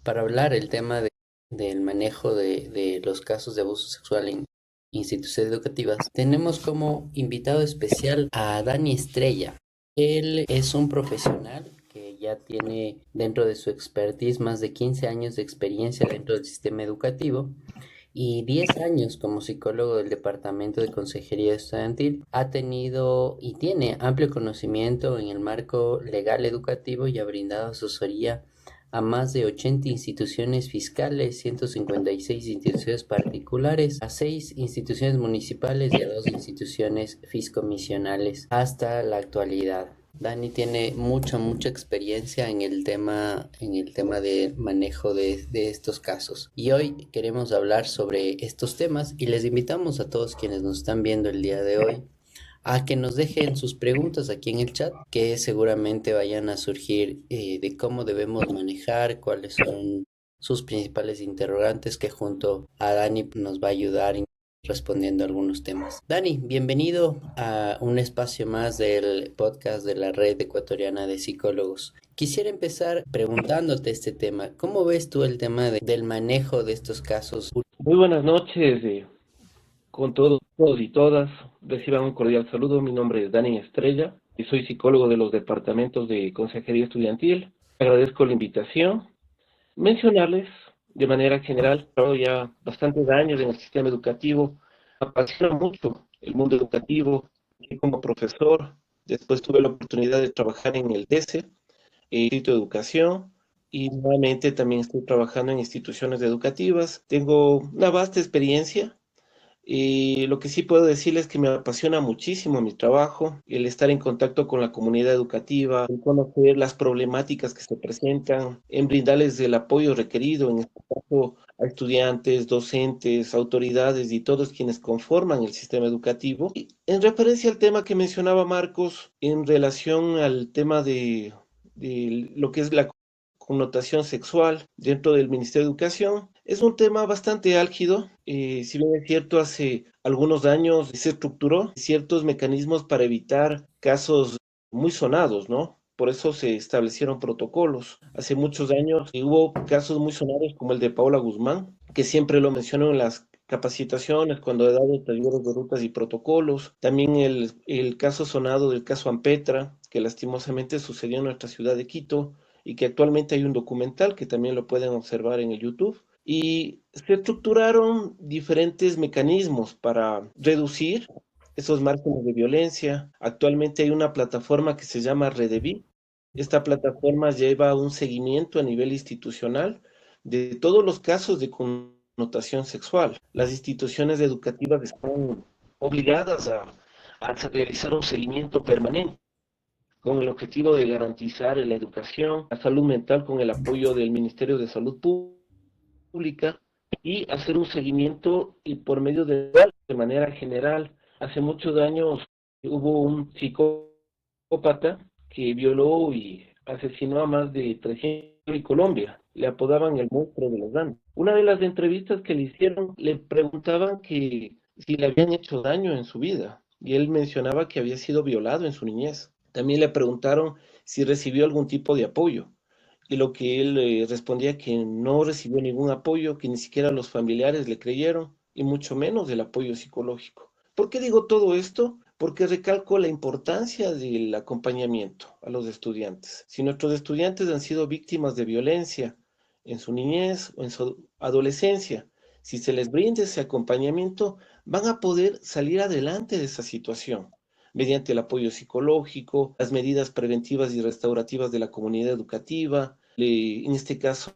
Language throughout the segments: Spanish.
para hablar el tema del manejo de los casos de abuso sexual en instituciones educativas. Tenemos como invitado especial a Dani Estrella. Él es un profesional que ya tiene dentro de su expertise más de 15 años de experiencia dentro del sistema educativo y 10 años como psicólogo del Departamento de Consejería Estudiantil. Ha tenido y tiene amplio conocimiento en el marco legal educativo y ha brindado asesoría a más de 80 instituciones fiscales, 156 instituciones particulares, a 6 instituciones municipales y a 2 instituciones fiscomisionales hasta la actualidad. Dani tiene mucha experiencia en el tema de manejo de estos casos. Y hoy queremos hablar sobre estos temas y les invitamos a todos quienes nos están viendo el día de hoy a que nos dejen sus preguntas aquí en el chat, que seguramente vayan a surgir de cómo debemos manejar, cuáles son sus principales interrogantes, que junto a Dani nos va a ayudar respondiendo algunos temas. Dani, bienvenido a un espacio más del podcast de la Red Ecuatoriana de Psicólogos. Quisiera empezar preguntándote este tema. ¿Cómo ves tú el tema del manejo de estos casos? Muy buenas noches, con todos y todas. Reciban un cordial saludo. Mi nombre es Dani Estrella y soy psicólogo de los departamentos de Consejería Estudiantil. Agradezco la invitación. Mencionarles de manera general, trabajo ya bastantes años en el sistema educativo. Me apasiona mucho el mundo educativo. Y como profesor, después tuve la oportunidad de trabajar en el DECE, Distrito de Educación, y nuevamente también estoy trabajando en instituciones educativas. Tengo una vasta experiencia y lo que sí puedo decirles es que me apasiona muchísimo mi trabajo, el estar en contacto con la comunidad educativa, el conocer las problemáticas que se presentan, en brindarles el apoyo requerido, en este caso a estudiantes, docentes, autoridades y todos quienes conforman el sistema educativo. Y en referencia al tema que mencionaba Marcos, en relación al tema de lo que es la connotación sexual dentro del Ministerio de Educación. Es un tema bastante álgido. Si bien es cierto, hace algunos años se estructuró ciertos mecanismos para evitar casos muy sonados, ¿no? Por eso se establecieron protocolos. Hace muchos años hubo casos muy sonados como el de Paola Guzmán, que siempre lo menciono en las capacitaciones, cuando he dado talleres de rutas y protocolos. También el caso sonado del caso Ampetra, que lastimosamente sucedió en nuestra ciudad de Quito, y que actualmente hay un documental que también lo pueden observar en el YouTube. Y se estructuraron diferentes mecanismos para reducir esos márgenes de violencia. Actualmente hay una plataforma que se llama Redevi. Esta plataforma lleva un seguimiento a nivel institucional de todos los casos de connotación sexual. Las instituciones educativas están obligadas a realizar un seguimiento permanente con el objetivo de garantizar la educación, la salud mental con el apoyo del Ministerio de Salud Pública y hacer un seguimiento y por medio de manera general. Hace muchos años hubo un psicópata que violó y asesinó a más de 300 en Colombia. Le apodaban el monstruo de los Andes. Una de las entrevistas que le hicieron, le preguntaban que si le habían hecho daño en su vida y él mencionaba que había sido violado en su niñez. También le preguntaron si recibió algún tipo de apoyo y lo que él respondía que no recibió ningún apoyo, que ni siquiera los familiares le creyeron y mucho menos el apoyo psicológico. ¿Por qué digo todo esto? Porque recalco la importancia del acompañamiento a los estudiantes. Si nuestros estudiantes han sido víctimas de violencia en su niñez o en su adolescencia, si se les brinda ese acompañamiento, van a poder salir adelante de esa situación mediante el apoyo psicológico, las medidas preventivas y restaurativas de la comunidad educativa, en este caso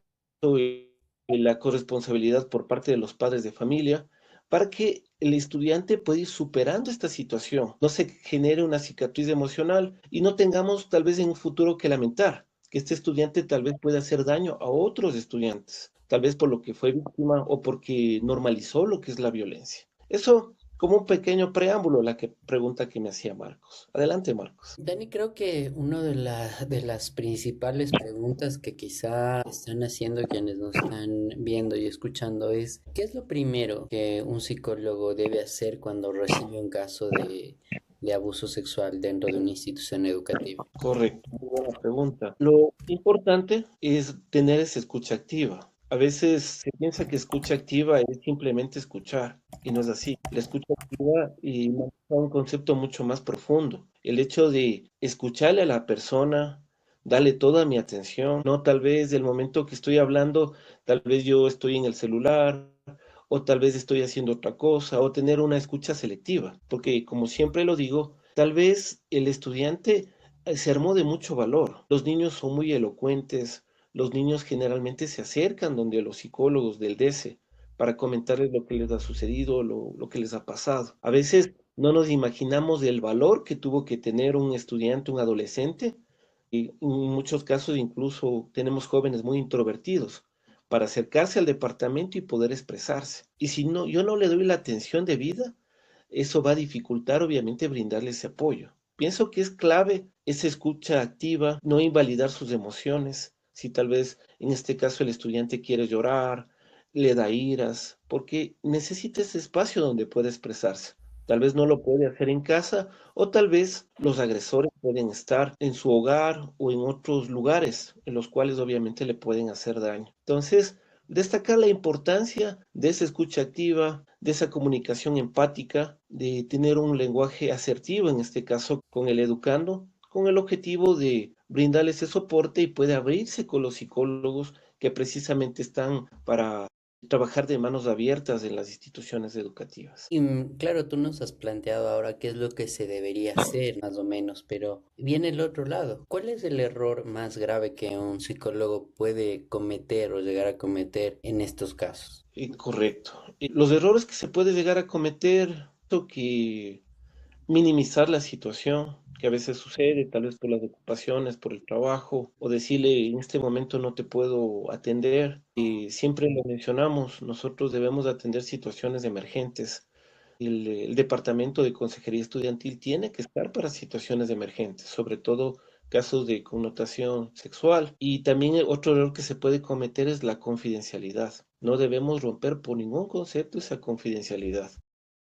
la corresponsabilidad por parte de los padres de familia, para que el estudiante pueda ir superando esta situación, no se genere una cicatriz emocional y no tengamos tal vez en un futuro que lamentar que este estudiante tal vez pueda hacer daño a otros estudiantes, tal vez por lo que fue víctima o porque normalizó lo que es la violencia. Eso como un pequeño preámbulo a la pregunta que me hacía Marcos. Adelante, Marcos. Dani, creo que una de las principales preguntas que quizá están haciendo quienes nos están viendo y escuchando es, ¿qué es lo primero que un psicólogo debe hacer cuando recibe un caso de abuso sexual dentro de una institución educativa? Correcto, muy buena pregunta. Lo importante es tener esa escucha activa. A veces se piensa que escucha activa es simplemente escuchar, y no es así. La escucha activa maneja un concepto mucho más profundo. El hecho de escucharle a la persona, darle toda mi atención, no tal vez del momento que estoy hablando, tal vez yo estoy en el celular, o tal vez estoy haciendo otra cosa, o tener una escucha selectiva, porque como siempre lo digo, tal vez el estudiante se armó de mucho valor. Los niños son muy elocuentes, los niños generalmente se acercan donde los psicólogos del DESE para comentarles lo que les ha sucedido, lo que les ha pasado. A veces no nos imaginamos el valor que tuvo que tener un estudiante, un adolescente, y en muchos casos incluso tenemos jóvenes muy introvertidos para acercarse al departamento y poder expresarse. Y si no, yo no le doy la atención debida, eso va a dificultar obviamente brindarle ese apoyo. Pienso que es clave esa escucha activa, no invalidar sus emociones. Si tal vez en este caso el estudiante quiere llorar, le da iras, porque necesita ese espacio donde pueda expresarse. Tal vez no lo puede hacer en casa o tal vez los agresores pueden estar en su hogar o en otros lugares en los cuales obviamente le pueden hacer daño. Entonces, destacar la importancia de esa escucha activa, de esa comunicación empática, de tener un lenguaje asertivo, en este caso con el educando, con el objetivo de brindarle ese soporte y puede abrirse con los psicólogos que precisamente están para trabajar de manos abiertas en las instituciones educativas. Y claro, tú nos has planteado ahora qué es lo que se debería hacer, más o menos, pero viene el otro lado. ¿Cuál es el error más grave que un psicólogo puede cometer o llegar a cometer en estos casos? Correcto. Los errores que se puede llegar a cometer, que minimizar la situación que a veces sucede, tal vez por las ocupaciones, por el trabajo, o decirle en este momento no te puedo atender. Y siempre lo mencionamos, nosotros debemos atender situaciones emergentes. El Departamento de Consejería Estudiantil tiene que estar para situaciones emergentes, sobre todo casos de connotación sexual. Y también otro error que se puede cometer es la confidencialidad. No debemos romper por ningún concepto esa confidencialidad.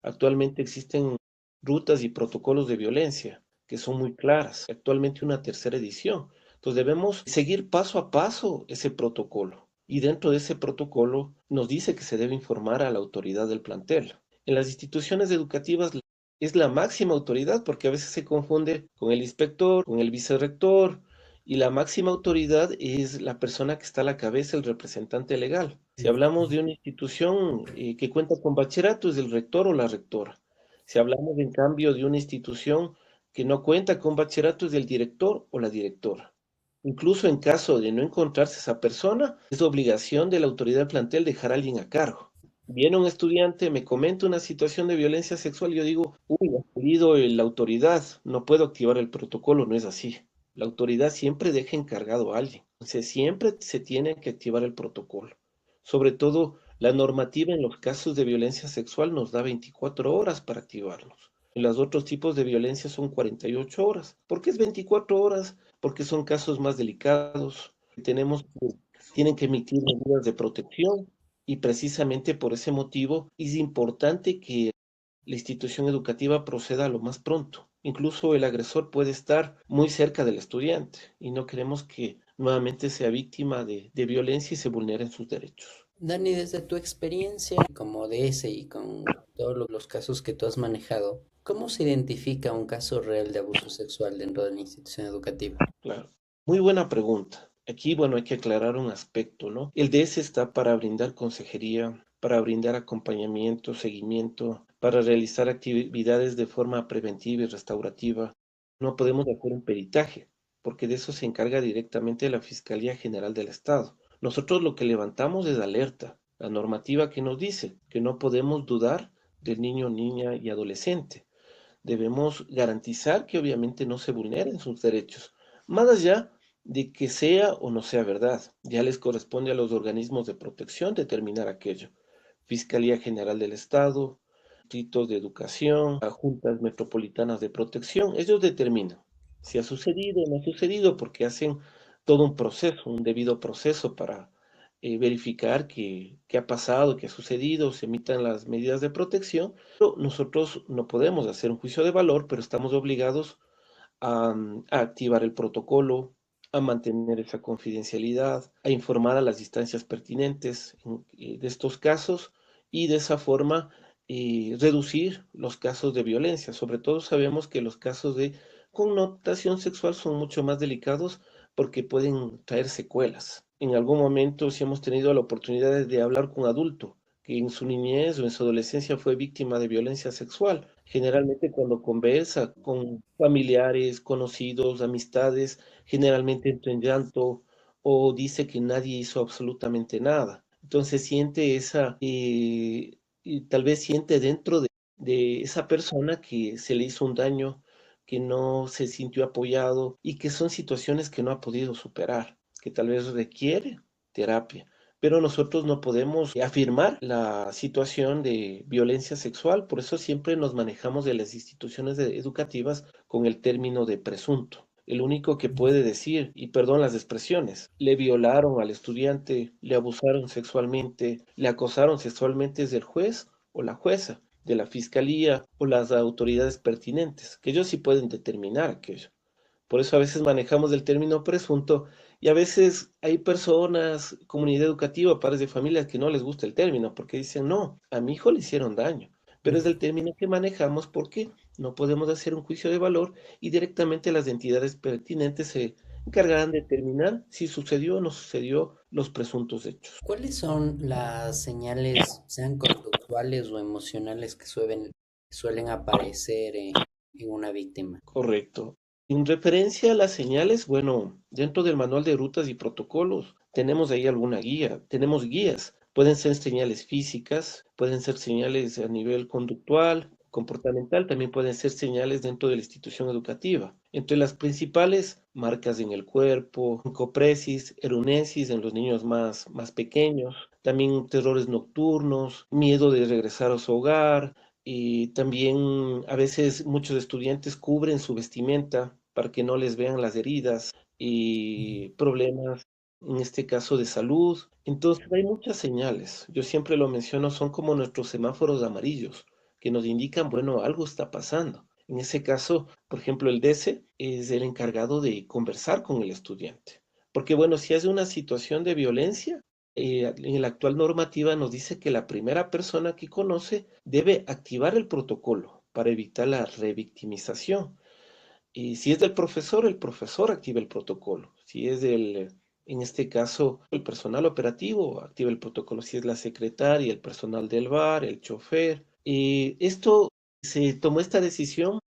Actualmente existen rutas y protocolos de violencia que son muy claras. Actualmente una tercera edición. Entonces debemos seguir paso a paso ese protocolo. Y dentro de ese protocolo nos dice que se debe informar a la autoridad del plantel. En las instituciones educativas es la máxima autoridad porque a veces se confunde con el inspector, con el vicerrector, y la máxima autoridad es la persona que está a la cabeza, el representante legal. Si hablamos de una institución que cuenta con bachillerato, es el rector o la rectora. Si hablamos, en cambio, de una institución que no cuenta con bachillerato, es el director o la directora. Incluso en caso de no encontrarse esa persona, es obligación de la autoridad del plantel dejar a alguien a cargo. Viene un estudiante, me comenta una situación de violencia sexual, y yo digo, uy, ha pedido la autoridad, no puedo activar el protocolo, no es así. La autoridad siempre deja encargado a alguien. Entonces, siempre se tiene que activar el protocolo. Sobre todo, la normativa en los casos de violencia sexual nos da 24 horas para activarlos. En los otros tipos de violencia son 48 horas. ¿Por qué es 24 horas? Porque son casos más delicados. Tienen que emitir medidas de protección y precisamente por ese motivo es importante que la institución educativa proceda lo más pronto. Incluso el agresor puede estar muy cerca del estudiante y no queremos que nuevamente sea víctima de violencia y se vulneren sus derechos. Dani, desde tu experiencia como DS y con todos los casos que tú has manejado, ¿cómo se identifica un caso real de abuso sexual dentro de la institución educativa? Claro. Muy buena pregunta. Aquí, bueno, hay que aclarar un aspecto, ¿no? El DS está para brindar consejería, para brindar acompañamiento, seguimiento, para realizar actividades de forma preventiva y restaurativa. No podemos hacer un peritaje, porque de eso se encarga directamente la Fiscalía General del Estado. Nosotros lo que levantamos es alerta, la normativa que nos dice que no podemos dudar del niño, niña y adolescente. Debemos garantizar que obviamente no se vulneren sus derechos, más allá de que sea o no sea verdad. Ya les corresponde a los organismos de protección determinar aquello. Fiscalía General del Estado, distritos de educación, a juntas metropolitanas de protección, ellos determinan si ha sucedido o no ha sucedido porque hacen todo un proceso, un debido proceso para verificar qué ha pasado, qué ha sucedido, se emitan las medidas de protección. Pero nosotros no podemos hacer un juicio de valor, pero estamos obligados a activar el protocolo, a mantener esa confidencialidad, a informar a las instancias pertinentes de estos casos y de esa forma reducir los casos de violencia. Sobre todo sabemos que los casos de connotación sexual son mucho más delicados porque pueden traer secuelas. En algún momento, si hemos tenido la oportunidad de hablar con un adulto que en su niñez o en su adolescencia fue víctima de violencia sexual. Generalmente cuando conversa con familiares, conocidos, amistades, generalmente entra en llanto o dice que nadie hizo absolutamente nada. Entonces siente y tal vez siente dentro de esa persona que se le hizo un daño, que no se sintió apoyado y que son situaciones que no ha podido superar, que tal vez requiere terapia. Pero nosotros no podemos afirmar la situación de violencia sexual, por eso siempre nos manejamos de las instituciones educativas con el término de presunto. El único que puede decir, y perdón las expresiones, le violaron al estudiante, le abusaron sexualmente, le acosaron sexualmente es el juez o la jueza de la fiscalía o las autoridades pertinentes, que ellos sí pueden determinar aquello. Por eso a veces manejamos el término presunto y a veces hay personas, comunidad educativa, padres de familia que no les gusta el término porque dicen, no, a mi hijo le hicieron daño. Pero es el término que manejamos porque no podemos hacer un juicio de valor y directamente las entidades pertinentes se encargarán de determinar si sucedió o no sucedió los presuntos hechos. ¿Cuáles son las señales, sean conductuales o emocionales, que suelen aparecer en una víctima? Correcto. En referencia a las señales, bueno, dentro del manual de rutas y protocolos tenemos ahí alguna guía, tenemos guías. Pueden ser señales físicas, pueden ser señales a nivel conductual, comportamental, también pueden ser señales dentro de la institución educativa. Entre las principales, marcas en el cuerpo, encopresis, erunesis en los niños más pequeños, también terrores nocturnos, miedo de regresar a su hogar, y también a veces muchos estudiantes cubren su vestimenta para que no les vean las heridas y problemas, en este caso de salud. Entonces hay muchas señales. Yo siempre lo menciono, son como nuestros semáforos amarillos que nos indican, bueno, algo está pasando. En ese caso, por ejemplo, el DC es el encargado de conversar con el estudiante. Porque bueno, si es una situación de violencia, en la actual normativa nos dice que la primera persona que conoce debe activar el protocolo para evitar la revictimización. Y si es del profesor, el profesor activa el protocolo. Si es en este caso, el personal operativo activa el protocolo. Si es la secretaria, el personal del bar, el chofer. Y esto se tomó esta decisión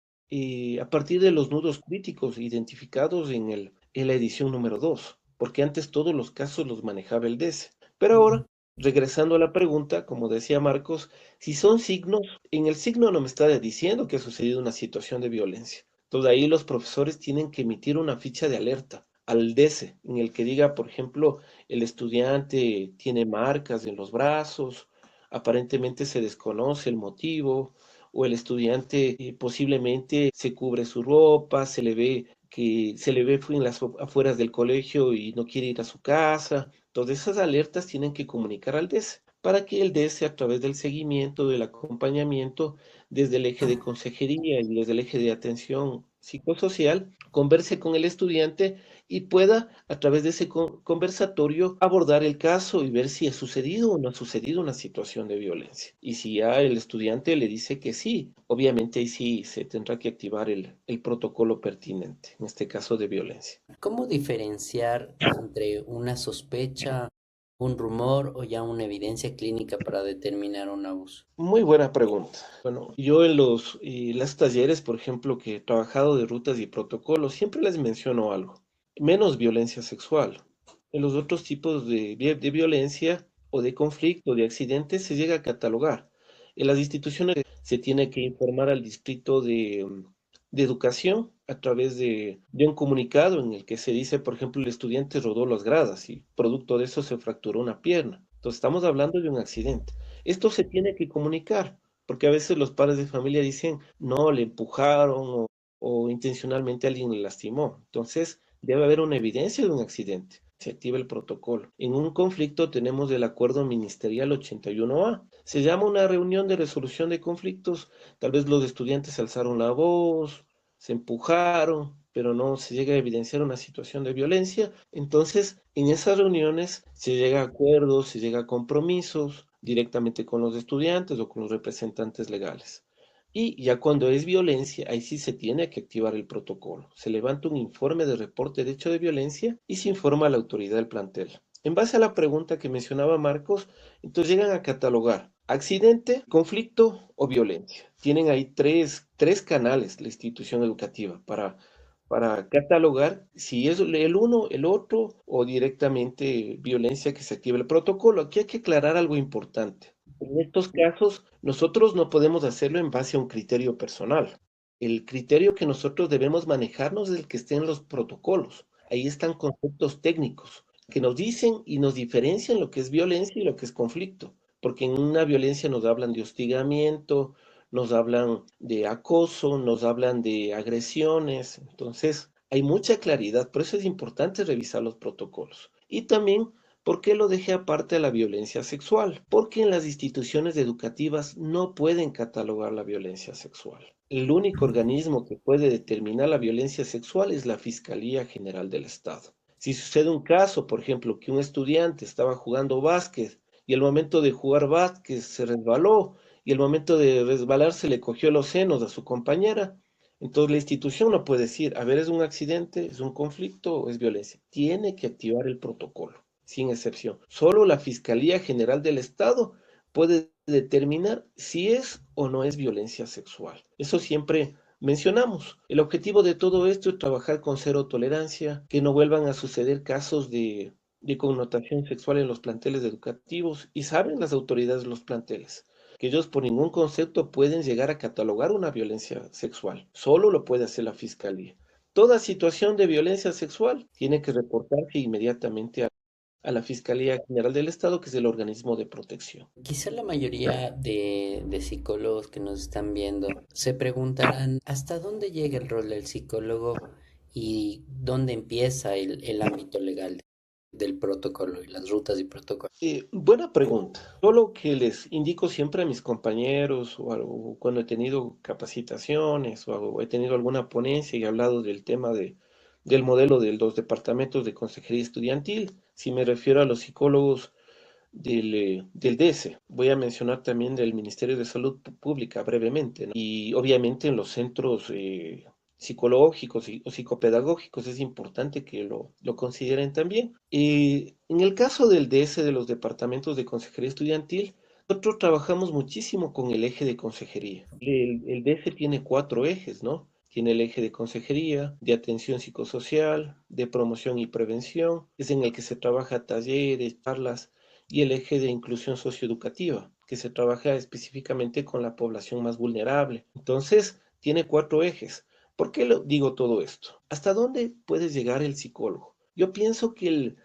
a partir de los nudos críticos identificados en la edición número 2, porque antes todos los casos los manejaba el DS. Pero ahora, regresando a la pregunta, como decía Marcos, si son signos, en el signo no me está diciendo que ha sucedido una situación de violencia. Entonces ahí los profesores tienen que emitir una ficha de alerta al DESE, en el que diga, por ejemplo, el estudiante tiene marcas en los brazos, aparentemente se desconoce el motivo, o el estudiante posiblemente se cubre su ropa, se le ve que se le ve en las afueras del colegio y no quiere ir a su casa. Todas esas alertas tienen que comunicar al DESE para que el DESE, a través del seguimiento, del acompañamiento, desde el eje de consejería y desde el eje de atención psicosocial, converse con el estudiante y pueda, a través de ese conversatorio, abordar el caso y ver si ha sucedido o no ha sucedido una situación de violencia. Y si ya el estudiante le dice que sí, obviamente ahí sí se tendrá que activar el protocolo pertinente, en este caso de violencia. ¿Cómo diferenciar entre una sospecha, un rumor o ya una evidencia clínica para determinar un abuso? Muy buena pregunta. Bueno, yo en los talleres, por ejemplo, que he trabajado de rutas y protocolos, siempre les menciono algo. Menos violencia sexual. En los otros tipos de violencia o de conflicto, de accidentes, se llega a catalogar. En las instituciones se tiene que informar al distrito de educación a través de un comunicado en el que se dice, por ejemplo, el estudiante rodó las gradas y producto de eso se fracturó una pierna. Entonces, estamos hablando de un accidente. Esto se tiene que comunicar, porque a veces los padres de familia dicen, no, le empujaron o intencionalmente alguien le lastimó. Entonces, debe haber una evidencia de un accidente. se activa el protocolo. En un conflicto tenemos el acuerdo ministerial 81A. Se llama una reunión de resolución de conflictos. Tal vez los estudiantes alzaron la voz, se empujaron, pero no se llega a evidenciar una situación de violencia. Entonces, en esas reuniones se llega a acuerdos, se llega a compromisos directamente con los estudiantes o con los representantes legales. Y ya cuando es violencia, ahí sí se tiene que activar el protocolo. Se levanta un informe de reporte de hecho de violencia y se informa a la autoridad del plantel. En base a la pregunta que mencionaba Marcos, entonces llegan a catalogar accidente, conflicto o violencia. Tienen ahí tres canales la institución educativa para catalogar si es el uno, el otro o directamente violencia que se active el protocolo. Aquí hay que aclarar algo importante. En estos casos, nosotros no podemos hacerlo en base a un criterio personal. El criterio que nosotros debemos manejarnos es el que esté en los protocolos. Ahí están conceptos técnicos que nos dicen y nos diferencian lo que es violencia y lo que es conflicto. Porque en una violencia nos hablan de hostigamiento, nos hablan de acoso, nos hablan de agresiones. Entonces, hay mucha claridad. Por eso es importante revisar los protocolos. Y también, ¿por qué lo dejé aparte a la violencia sexual? Porque en las instituciones educativas no pueden catalogar la violencia sexual. El único organismo que puede determinar la violencia sexual es la Fiscalía General del Estado. Si sucede un caso, por ejemplo, que un estudiante estaba jugando básquet y el momento de jugar básquet se resbaló y el momento de resbalarse le cogió los senos a su compañera, entonces la institución no puede decir, a ver, es un accidente, es un conflicto o es violencia. Tiene que activar el protocolo, sin excepción. Solo la Fiscalía General del Estado puede determinar si es o no es violencia sexual. Eso siempre mencionamos. El objetivo de todo esto es trabajar con cero tolerancia, que no vuelvan a suceder casos de connotación sexual en los planteles educativos y saben las autoridades de los planteles que ellos por ningún concepto pueden llegar a catalogar una violencia sexual. Solo lo puede hacer la fiscalía. Toda situación de violencia sexual tiene que reportarse inmediatamente a la Fiscalía General del Estado, que es el organismo de protección. Quizá la mayoría de psicólogos que nos están viendo se preguntarán hasta dónde llega el rol del psicólogo y dónde empieza el ámbito legal del protocolo y las rutas y protocolos. Buena pregunta. Yo lo que les indico siempre a mis compañeros o cuando he tenido capacitaciones o he tenido alguna ponencia y he hablado del tema del modelo de los departamentos de consejería estudiantil, si me refiero a los psicólogos del DESE. Voy a mencionar también del Ministerio de Salud Pública brevemente, ¿no? Y obviamente en los centros psicológicos o psicopedagógicos es importante que lo consideren también. En el caso del DS, de los departamentos de consejería estudiantil, nosotros trabajamos muchísimo con el eje de consejería. El DS tiene 4 ejes, ¿no? Tiene el eje de consejería, de atención psicosocial, de promoción y prevención, es en el que se trabaja talleres, charlas, y el eje de inclusión socioeducativa, que se trabaja específicamente con la población más vulnerable. Entonces, tiene 4 ejes. ¿Por qué digo todo esto? ¿Hasta dónde puede llegar el psicólogo? Yo pienso que el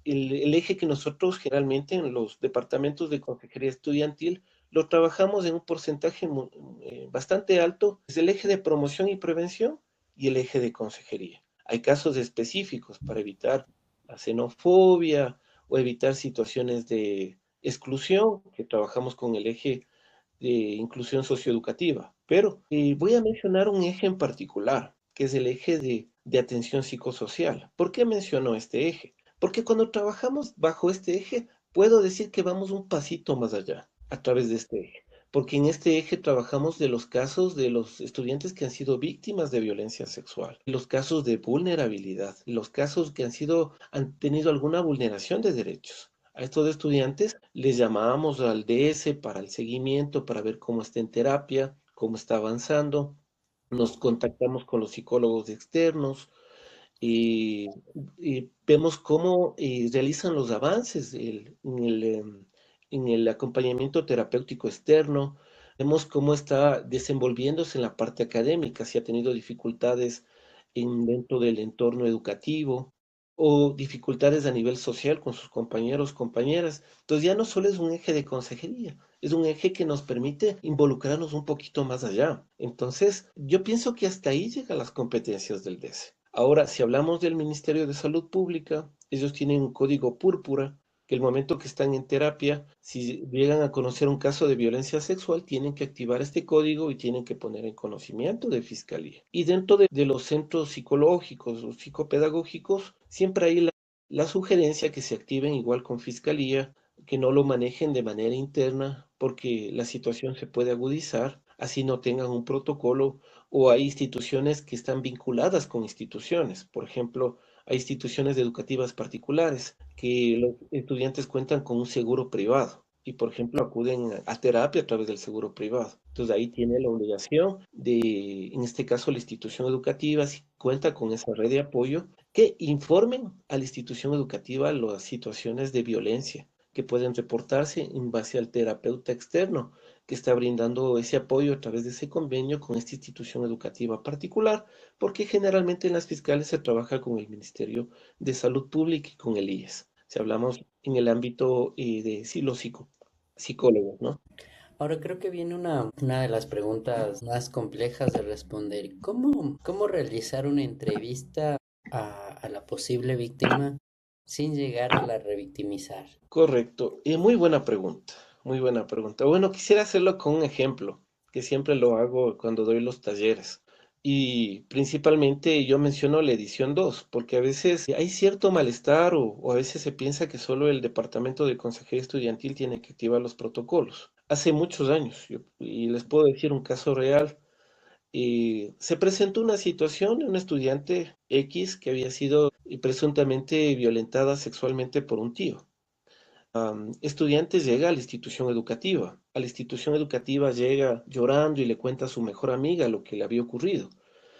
eje que nosotros generalmente en los departamentos de consejería estudiantil lo trabajamos en un porcentaje bastante alto, es el eje de promoción y prevención y el eje de consejería. Hay casos específicos para evitar la xenofobia o evitar situaciones de exclusión, que trabajamos con el eje de inclusión socioeducativa. Pero voy a mencionar un eje en particular, que es el eje de atención psicosocial. ¿Por qué menciono este eje? Porque cuando trabajamos bajo este eje, puedo decir que vamos un pasito más allá a través de este eje. Porque en este eje trabajamos de los casos de los estudiantes que han sido víctimas de violencia sexual, los casos de vulnerabilidad, los casos que han tenido alguna vulneración de derechos. A estos estudiantes les llamábamos al DS para el seguimiento, para ver cómo está en terapia, cómo está avanzando. Nos contactamos con los psicólogos externos y, y vemos cómo realizan los avances en el acompañamiento terapéutico externo. Vemos cómo está desenvolviéndose en la parte académica, si ha tenido dificultades dentro del entorno educativo o dificultades a nivel social con sus compañeros, compañeras. Entonces ya no solo es un eje de consejería, es un eje que nos permite involucrarnos un poquito más allá. Entonces, yo pienso que hasta ahí llegan las competencias del DESE. Ahora, si hablamos del Ministerio de Salud Pública, ellos tienen un código púrpura que el momento que están en terapia, si llegan a conocer un caso de violencia sexual, tienen que activar este código y tienen que poner en conocimiento de Fiscalía. Y dentro de los centros psicológicos o psicopedagógicos, siempre hay la sugerencia que se activen igual con Fiscalía, que no lo manejen de manera interna porque la situación se puede agudizar, así no tengan un protocolo o hay instituciones que están vinculadas con instituciones. Por ejemplo, hay instituciones educativas particulares que los estudiantes cuentan con un seguro privado y, por ejemplo, acuden a terapia a través del seguro privado. Entonces ahí tiene la obligación de, en este caso, la institución educativa, si cuenta con esa red de apoyo, que informen a la institución educativa las situaciones de violencia que pueden reportarse en base al terapeuta externo que está brindando ese apoyo a través de ese convenio con esta institución educativa particular, porque generalmente en las fiscales se trabaja con el Ministerio de Salud Pública y con el IES. Si hablamos en el ámbito de psicólogos, ¿no? Ahora creo que viene una de las preguntas más complejas de responder. ¿Cómo realizar una entrevista a la posible víctima sin llegar a la revictimizar? Correcto. Y muy buena pregunta, muy buena pregunta. Bueno, quisiera hacerlo con un ejemplo, que siempre lo hago cuando doy los talleres. Y principalmente yo menciono la edición 2 porque a veces hay cierto malestar o a veces se piensa que solo el Departamento de Consejería Estudiantil tiene que activar los protocolos. Hace muchos años, y les puedo decir un caso real, se presentó una situación de una estudiante X que había sido presuntamente violentada sexualmente por un tío. Estudiante llega a la institución educativa. A la institución educativa llega llorando y le cuenta a su mejor amiga lo que le había ocurrido.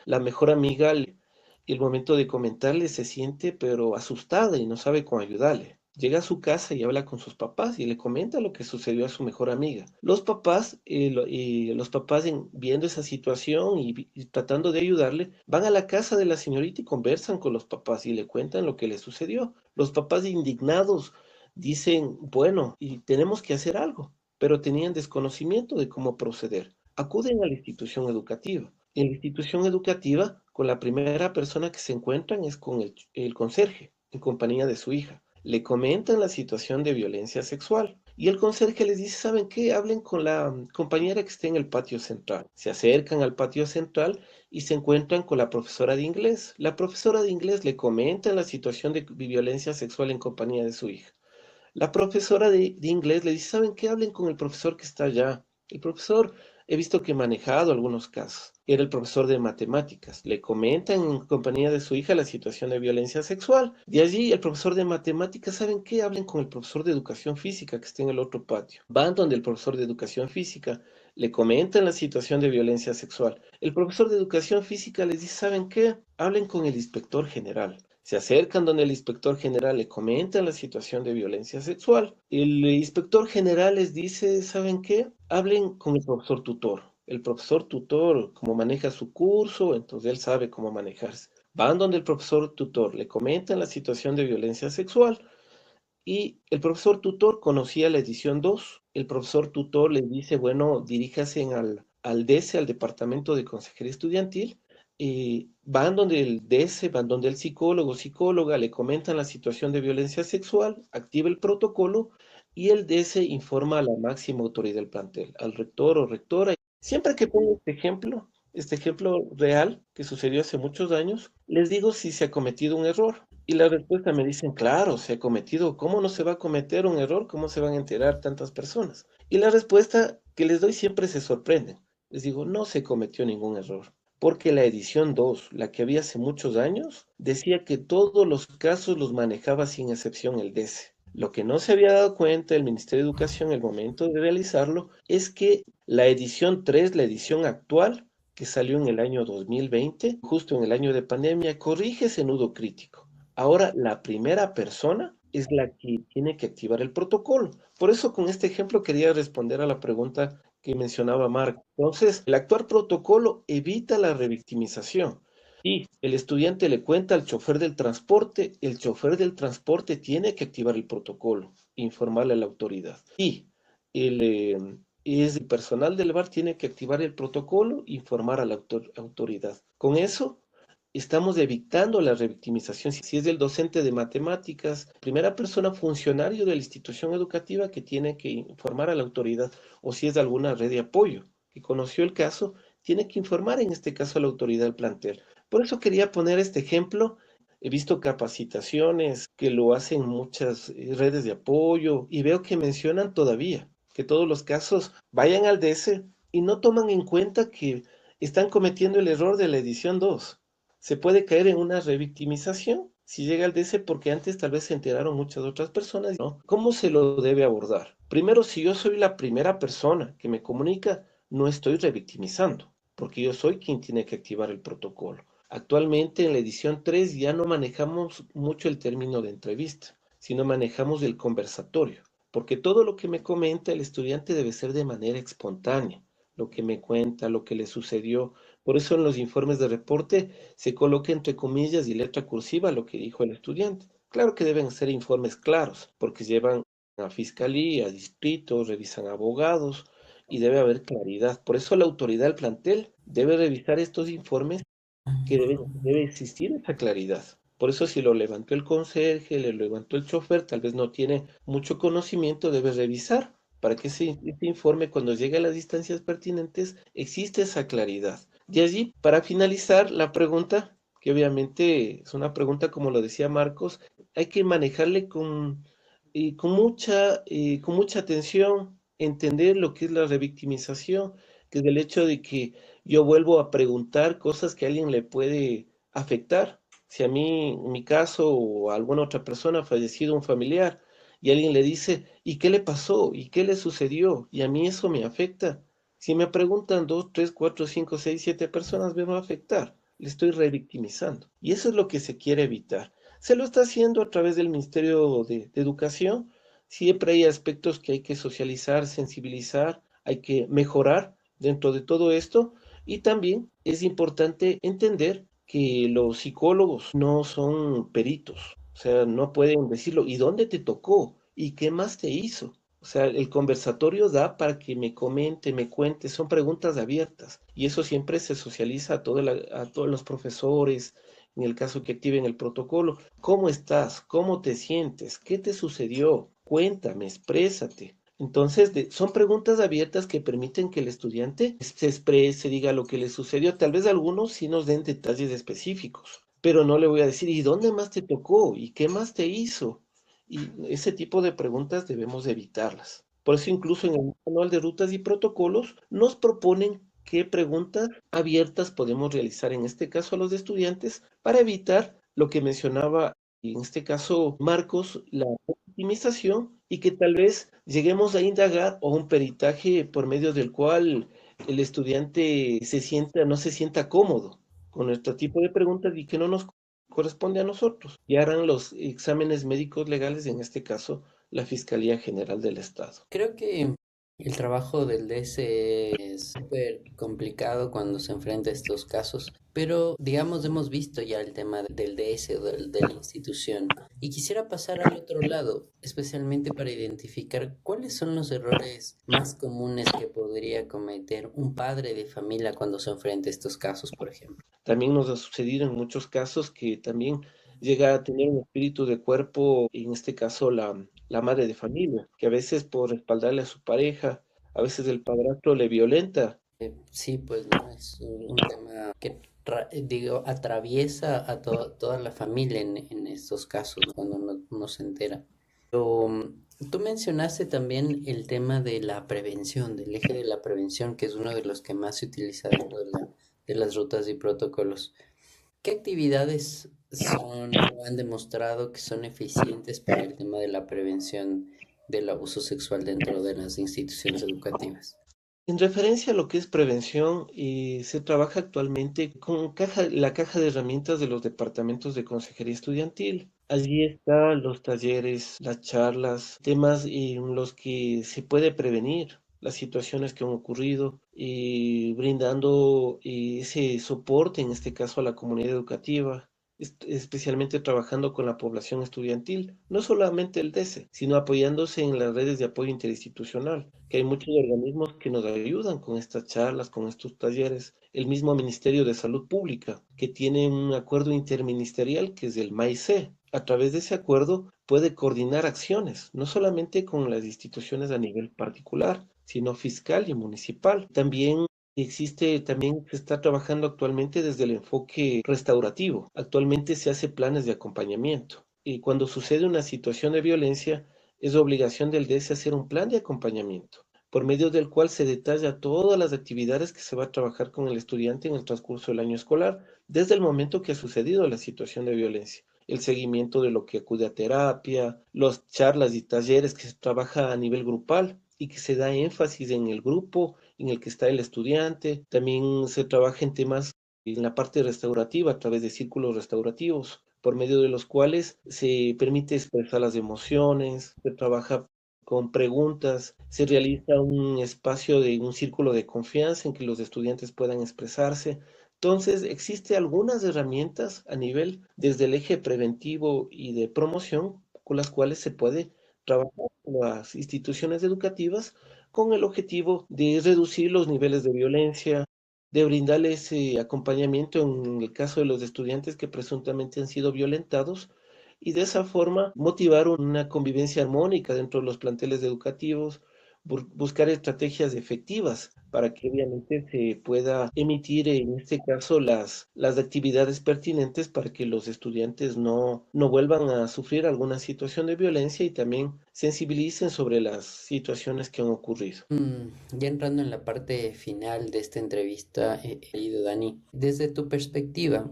La mejor amiga, el momento de comentarle, se siente pero asustada y no sabe cómo ayudarle. Llega a su casa y habla con sus papás y le comenta lo que sucedió a su mejor amiga. Los papás viendo esa situación y tratando de ayudarle, van a la casa de la señorita y conversan con los papás y le cuentan lo que le sucedió. Los papás indignados dicen, bueno, y tenemos que hacer algo, pero tenían desconocimiento de cómo proceder. Acuden a la institución educativa. En la institución educativa, con la primera persona que se encuentran es con el conserje, en compañía de su hija. Le comentan la situación de violencia sexual. Y el conserje les dice, ¿saben qué? Hablen con la compañera que está en el patio central. Se acercan al patio central y se encuentran con la profesora de inglés. La profesora de inglés le comenta la situación de violencia sexual en compañía de su hija. La profesora de inglés le dice, ¿saben qué? Hablen con el profesor que está allá. El profesor, he visto que ha manejado algunos casos. Era el profesor de matemáticas. Le comentan en compañía de su hija la situación de violencia sexual. De allí, el profesor de matemáticas, ¿saben qué? Hablen con el profesor de educación física que está en el otro patio. Van donde el profesor de educación física. Le comentan la situación de violencia sexual. El profesor de educación física les dice, ¿saben qué? Hablen con el inspector general. Se acercan donde el inspector general le comenta la situación de violencia sexual. El inspector general les dice, ¿saben qué? Hablen con el profesor tutor. El profesor tutor, como maneja su curso, entonces él sabe cómo manejarse. Van donde el profesor tutor, le comentan la situación de violencia sexual y el profesor tutor conocía la edición 2. El profesor tutor les dice, bueno, diríjase al DESE, al Departamento de Consejería Estudiantil, van donde el DESE, van donde el psicólogo, psicóloga, le comentan la situación de violencia sexual, activa el protocolo y el DESE informa a la máxima autoridad del plantel, al rector o rectora. Siempre que pongo este ejemplo real que sucedió hace muchos años, les digo si se ha cometido un error. Y la respuesta me dicen, claro, se ha cometido. ¿Cómo no se va a cometer un error? ¿Cómo se van a enterar tantas personas? Y la respuesta que les doy siempre se sorprenden. Les digo, no se cometió ningún error. Porque la edición 2, la que había hace muchos años, decía que todos los casos los manejaba sin excepción el DESE. Lo que no se había dado cuenta el Ministerio de Educación en el momento de realizarlo es que la edición 3, la edición actual, que salió en el año 2020, justo en el año de pandemia, corrige ese nudo crítico. Ahora, la primera persona es la que tiene que activar el protocolo. Por eso, con este ejemplo quería responder a la pregunta que mencionaba Marc. Entonces, el actuar protocolo evita la revictimización. Y el estudiante le cuenta al chofer del transporte, el chofer del transporte tiene que activar el protocolo, informarle a la autoridad. Y el personal del bar tiene que activar el protocolo, informar a la autoridad. Con eso estamos evitando la revictimización. Si es del docente de matemáticas, primera persona funcionario de la institución educativa que tiene que informar a la autoridad, o si es de alguna red de apoyo que conoció el caso, tiene que informar en este caso a la autoridad del plantel. Por eso quería poner este ejemplo. He visto capacitaciones que lo hacen muchas redes de apoyo y veo que mencionan todavía que todos los casos vayan al DS y no toman en cuenta que están cometiendo el error de la edición 2. Se puede caer en una revictimización si llega al DC porque antes tal vez se enteraron muchas otras personas, ¿no? ¿Cómo se lo debe abordar? Primero, si yo soy la primera persona que me comunica, no estoy revictimizando, porque yo soy quien tiene que activar el protocolo. Actualmente en la edición 3 ya no manejamos mucho el término de entrevista, sino manejamos el conversatorio, porque todo lo que me comenta el estudiante debe ser de manera espontánea, lo que me cuenta, lo que le sucedió. Por eso en los informes de reporte se coloca entre comillas y letra cursiva lo que dijo el estudiante. Claro que deben ser informes claros, porque llevan a fiscalía, a distrito, revisan abogados y debe haber claridad. Por eso la autoridad del plantel debe revisar estos informes que debe existir esa claridad. Por eso si lo levantó el conserje, le levantó el chofer, tal vez no tiene mucho conocimiento, debe revisar para que ese informe cuando llegue a las distancias pertinentes existe esa claridad. Y allí, para finalizar la pregunta, que obviamente es una pregunta como lo decía Marcos, hay que manejarle con mucha atención, entender lo que es la revictimización, que es el hecho de que yo vuelvo a preguntar cosas que a alguien le puede afectar. Si a mí, en mi caso, o a alguna otra persona ha fallecido un familiar y alguien le dice, ¿y qué le pasó? ¿Y qué le sucedió? Y a mí eso me afecta. Si me preguntan dos, tres, cuatro, cinco, seis, siete personas, me va a afectar. Le estoy revictimizando. Y eso es lo que se quiere evitar. Se lo está haciendo a través del Ministerio de Educación. Siempre hay aspectos que hay que socializar, sensibilizar, hay que mejorar dentro de todo esto. Y también es importante entender que los psicólogos no son peritos, o sea, no pueden decirlo, ¿y dónde te tocó? ¿Y qué más te hizo? O sea, el conversatorio da para que me comente, me cuente, son preguntas abiertas y eso siempre se socializa a todos los profesores, en el caso que activen el protocolo. ¿Cómo estás? ¿Cómo te sientes? ¿Qué te sucedió? Cuéntame, exprésate. Entonces, son preguntas abiertas que permiten que el estudiante se exprese, diga lo que le sucedió. Tal vez algunos sí nos den detalles específicos, pero no le voy a decir, ¿y dónde más te tocó? ¿Y qué más te hizo? Y ese tipo de preguntas debemos evitarlas. Por eso incluso en el manual de rutas y protocolos nos proponen qué preguntas abiertas podemos realizar en este caso a los estudiantes para evitar lo que mencionaba en este caso Marcos, la optimización y que tal vez lleguemos a indagar o un peritaje por medio del cual el estudiante no se sienta cómodo con nuestro tipo de preguntas y que no nos corresponde a nosotros. Y harán los exámenes médicos legales, en este caso, la Fiscalía General del Estado. Creo que el trabajo del DS es súper complicado cuando se enfrenta a estos casos, pero digamos hemos visto ya el tema del DS o de la institución y quisiera pasar al otro lado, especialmente para identificar cuáles son los errores más comunes que podría cometer un padre de familia cuando se enfrenta a estos casos, por ejemplo. También nos ha sucedido en muchos casos que también llega a tener un espíritu de cuerpo, en este caso la madre de familia, que a veces por respaldarle a su pareja, a veces el padrastro le violenta. Sí, pues no, es un tema que digo, atraviesa a toda la familia en estos casos, ¿no? Cuando uno se entera. Pero tú mencionaste también el tema de la prevención, del eje de la prevención, que es uno de los que más se utiliza dentro de las rutas y protocolos. ¿Qué actividades son o han demostrado que son eficientes para el tema de la prevención del abuso sexual dentro de las instituciones educativas? En referencia a lo que es prevención, se trabaja actualmente con la caja de herramientas de los departamentos de consejería estudiantil. Allí están los talleres, las charlas, temas en los que se puede prevenir las situaciones que han ocurrido, brindando ese soporte, en este caso a la comunidad educativa, especialmente trabajando con la población estudiantil, no solamente el DECE, sino apoyándose en las redes de apoyo interinstitucional, que hay muchos organismos que nos ayudan con estas charlas, con estos talleres. El mismo Ministerio de Salud Pública, que tiene un acuerdo interministerial que es el MAICE. A través de ese acuerdo puede coordinar acciones, no solamente con las instituciones a nivel particular, sino fiscal y municipal. También se está trabajando actualmente desde el enfoque restaurativo. Actualmente se hace planes de acompañamiento. Y cuando sucede una situación de violencia, es obligación del DS hacer un plan de acompañamiento, por medio del cual se detalla todas las actividades que se va a trabajar con el estudiante en el transcurso del año escolar, desde el momento que ha sucedido la situación de violencia. El seguimiento de lo que acude a terapia, las charlas y talleres que se trabaja a nivel grupal y que se da énfasis en el grupo en el que está el estudiante. También se trabaja en temas en la parte restaurativa a través de círculos restaurativos, por medio de los cuales se permite expresar las emociones, se trabaja con preguntas, se realiza un espacio de un círculo de confianza en que los estudiantes puedan expresarse. Entonces, existen algunas herramientas a nivel desde el eje preventivo y de promoción con las cuales se puede trabajar con las instituciones educativas con el objetivo de reducir los niveles de violencia, de brindarles acompañamiento en el caso de los estudiantes que presuntamente han sido violentados y de esa forma motivar una convivencia armónica dentro de los planteles educativos, buscar estrategias efectivas para que obviamente se pueda emitir en este caso las actividades pertinentes para que los estudiantes no vuelvan a sufrir alguna situación de violencia y también sensibilicen sobre las situaciones que han ocurrido. Ya entrando en la parte final de esta entrevista, querido Dani, desde tu perspectiva,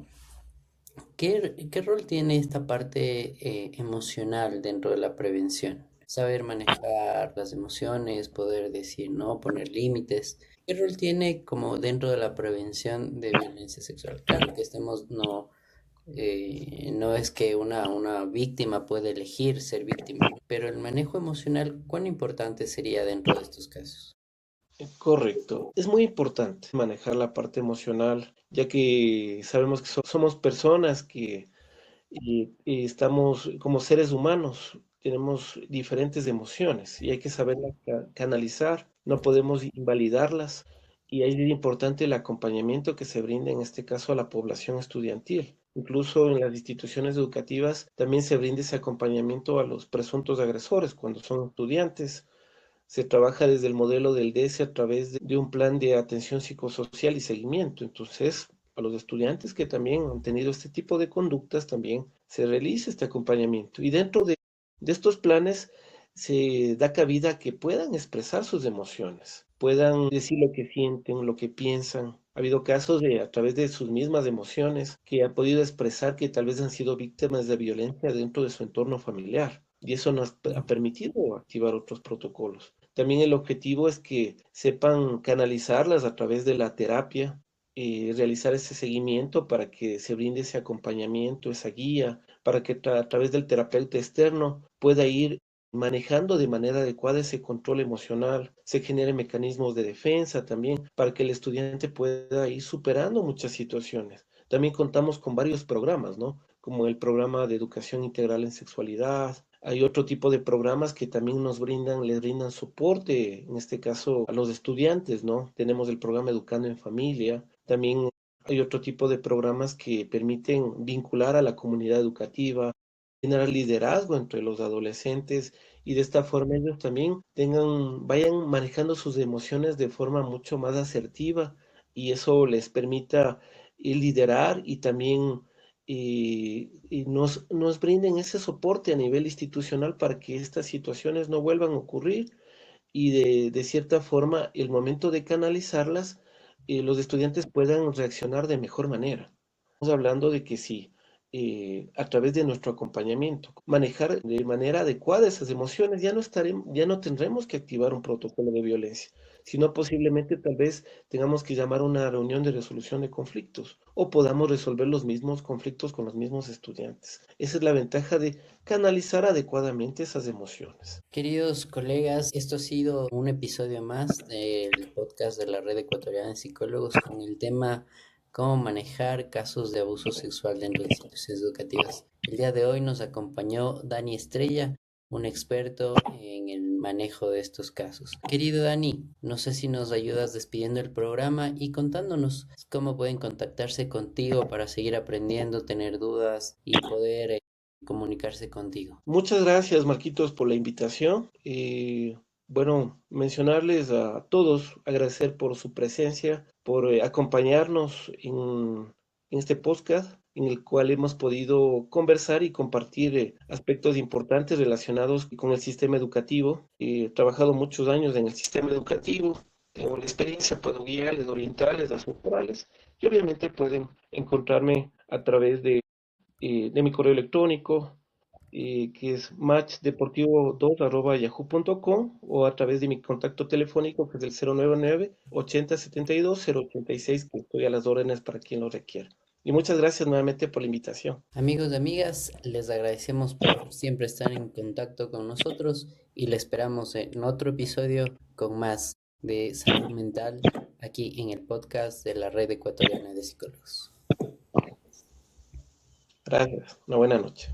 ¿qué rol tiene esta parte emocional dentro de la prevención? Saber manejar las emociones, poder decir no, poner límites. ¿Qué rol tiene como dentro de la prevención de violencia sexual? Claro que no es que una víctima puede elegir ser víctima, pero el manejo emocional, ¿cuán importante sería dentro de estos casos? Correcto. Es muy importante manejar la parte emocional, ya que sabemos que somos personas que y estamos como seres humanos, tenemos diferentes emociones y hay que saberlas canalizar, no podemos invalidarlas y ahí es importante el acompañamiento que se brinda en este caso a la población estudiantil. Incluso en las instituciones educativas también se brinda ese acompañamiento a los presuntos agresores cuando son estudiantes. Se trabaja desde el modelo del DS a través de un plan de atención psicosocial y seguimiento. Entonces, a los estudiantes que también han tenido este tipo de conductas, también se realiza este acompañamiento. Y dentro de estos planes se da cabida a que puedan expresar sus emociones, puedan decir lo que sienten, lo que piensan. Ha habido casos de, a través de sus mismas emociones, que han podido expresar que tal vez han sido víctimas de violencia dentro de su entorno familiar. Y eso nos ha permitido activar otros protocolos. También el objetivo es que sepan canalizarlas a través de la terapia, realizar ese seguimiento para que se brinde ese acompañamiento, esa guía, para que a través del terapeuta externo pueda ir manejando de manera adecuada ese control emocional, se generen mecanismos de defensa también, para que el estudiante pueda ir superando muchas situaciones. También contamos con varios programas, ¿no? Como el programa de educación integral en sexualidad, hay otro tipo de programas que también les brindan soporte, en este caso a los estudiantes, ¿no? Tenemos el programa Educando en Familia, también hay otro tipo de programas que permiten vincular a la comunidad educativa, generar liderazgo entre los adolescentes y de esta forma ellos también vayan manejando sus emociones de forma mucho más asertiva y eso les permita liderar y también y nos brinden ese soporte a nivel institucional para que estas situaciones no vuelvan a ocurrir y de cierta forma el momento de canalizarlas, los estudiantes puedan reaccionar de mejor manera. Estamos hablando de que si a través de nuestro acompañamiento, manejar de manera adecuada esas emociones, ya no tendremos que activar un protocolo de violencia, sino posiblemente tal vez tengamos que llamar a una reunión de resolución de conflictos o podamos resolver los mismos conflictos con los mismos estudiantes. Esa es la ventaja de canalizar adecuadamente esas emociones. Queridos colegas, esto ha sido un episodio más del podcast de la Red Ecuatoriana de Psicólogos con el tema cómo manejar casos de abuso sexual dentro de instituciones educativas. El día de hoy nos acompañó Dani Estrella, un experto en el manejo de estos casos. Querido Dani, no sé si nos ayudas despidiendo el programa y contándonos cómo pueden contactarse contigo para seguir aprendiendo, tener dudas y poder comunicarse contigo. Muchas gracias, Marquitos, por la invitación. Bueno, mencionarles a todos, agradecer por su presencia, por acompañarnos en este podcast en el cual hemos podido conversar y compartir aspectos importantes relacionados con el sistema educativo. He trabajado muchos años en el sistema educativo, tengo la experiencia, puedo guiarles, orientarles, asesorarles y obviamente pueden encontrarme a través de mi correo electrónico que es matchdeportivo2@yahoo.com o a través de mi contacto telefónico que es el 099 80 72 086, que estoy a las órdenes para quien lo requiera. Y muchas gracias nuevamente por la invitación. Amigos y amigas, les agradecemos por siempre estar en contacto con nosotros y les esperamos en otro episodio con más de salud mental aquí en el podcast de la Red Ecuatoriana de Psicólogos. Gracias. Una buena noche.